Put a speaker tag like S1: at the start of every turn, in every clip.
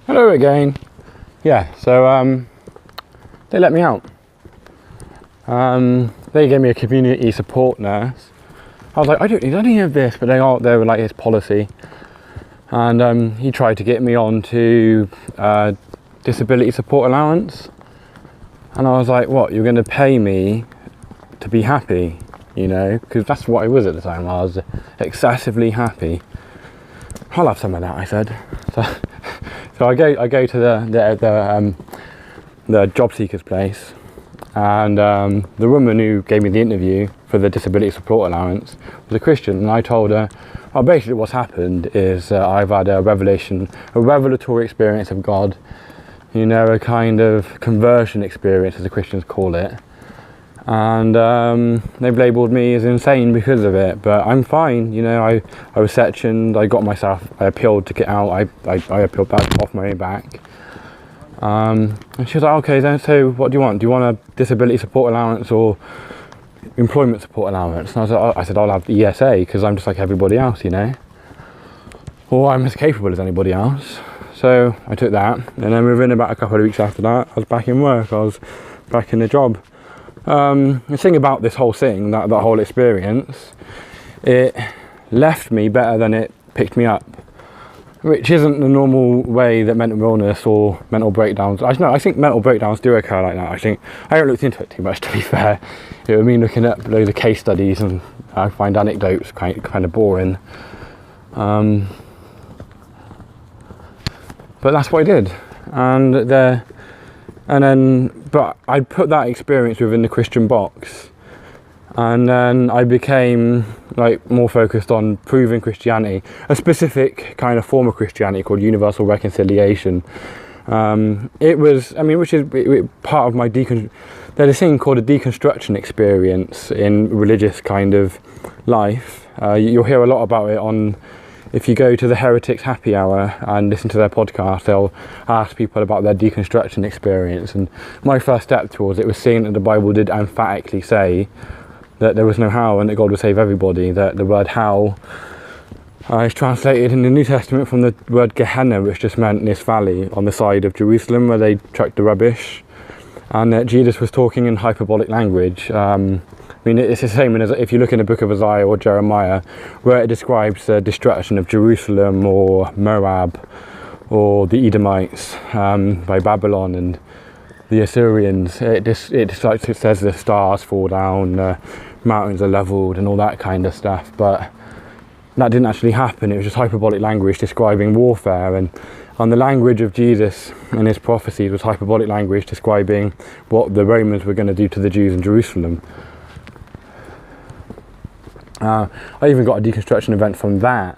S1: Hello again. Yeah, so they let me out. They gave me a community support nurse. I was like, I don't need any of this, but they were like, it's policy. And he tried to get me on to disability support allowance. And I was like, what, you're going to pay me to be happy, you know? Because that's what I was at the time. I was excessively happy. I'll have some of that, I said. So I go to the job seekers place, and the woman who gave me the interview for the disability support allowance was a Christian, and I told her, well, basically what's happened is I've had a revelatory experience of God, you know, a kind of conversion experience, as the Christians call it, and they've labelled me as insane because of it, but I'm fine, you know. I was sectioned, I appealed to get out, I appealed that off my own back. And she was like, okay, then, so what do you want? Do you want a disability support allowance or employment support allowance? And I said, I'll have the ESA, because I'm just like everybody else, you know, or I'm as capable as anybody else. So I took that, and then within about a couple of weeks after that, I was back in work, I was back in the job. The thing about this whole thing, that whole experience, it left me better than it picked me up, which isn't the normal way that mental illness or mental breakdowns. I think mental breakdowns do occur like that. I haven't looked into it too much, to be fair. It would mean looking at loads of case studies, and I find anecdotes kind of boring. But that's what I did, but I put that experience within the Christian box, and then I became like more focused on proving Christianity, a specific kind of form of Christianity called universal reconciliation. Which is part of my there's a thing called a deconstruction experience in religious kind of life. You'll hear a lot about it if you go to the Heretics Happy Hour and listen to their podcast, they'll ask people about their deconstruction experience. And my first step towards it was seeing that the Bible did emphatically say that there was no hell and that God would save everybody, that the word hell is translated in the New Testament from the word Gehenna, which just meant this valley on the side of Jerusalem where they chucked the rubbish, and that Jesus was talking in hyperbolic language. It's the same as if you look in the book of Isaiah or Jeremiah, where it describes the destruction of Jerusalem or Moab or the Edomites by Babylon and the Assyrians. It says the stars fall down, the mountains are leveled and all that kind of stuff, but that didn't actually happen. It was just hyperbolic language describing warfare, and the language of Jesus and his prophecies was hyperbolic language describing what the Romans were going to do to the Jews in Jerusalem. I even got a deconstruction event from that,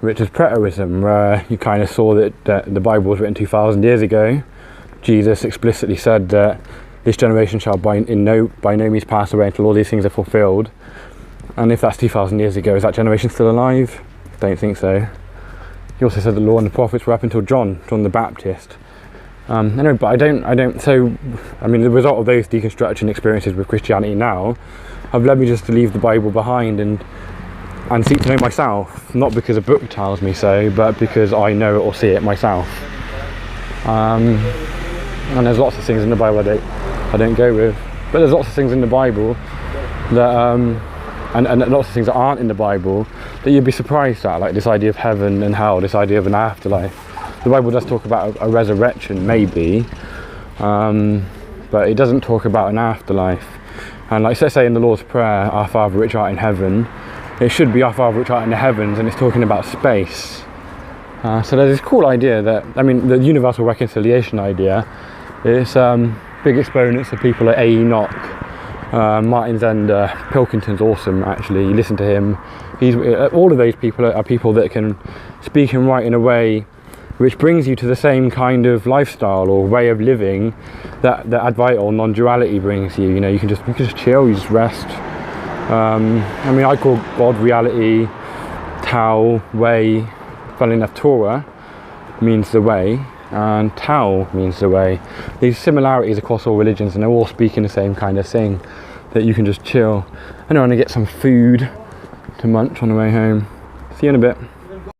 S1: which is preterism, where you kind of saw that the Bible was written 2,000 years ago. Jesus explicitly said that this generation shall by no means pass away until all these things are fulfilled. And if that's 2,000 years ago, is that generation still alive? Don't think so. He also said the law and the prophets were up until John the Baptist. Anyway, but the result of those deconstruction experiences with Christianity now have led me just to leave the Bible behind and seek to know myself, not because a book tells me so, but because I know it or see it myself. And there's lots of things in the Bible I don't go with, but there's lots of things in the Bible that and lots of things that aren't in the Bible that you'd be surprised at, like this idea of heaven and hell, this idea of an afterlife. The Bible does talk about a resurrection, maybe, but it doesn't talk about an afterlife. And like, let's say in the Lord's Prayer, our Father which art in heaven, it should be our Father which art in the heavens, and it's talking about space. So there's this cool idea the universal reconciliation idea is big exponents of people like A. Enoch, Martin Zender, Pilkington's awesome actually, you listen to him. All of those people are people that can speak and write in a way which brings you to the same kind of lifestyle or way of living that Advaita or non-duality brings you. You know, you can just chill, you just rest. I call God reality, Tao, way. Funnily enough, Torah means the way, and Tao means the way. These similarities across all religions, and they're all speaking the same kind of thing, that you can just chill. I know I'm gonna get some food to munch on the way home. See you in a bit.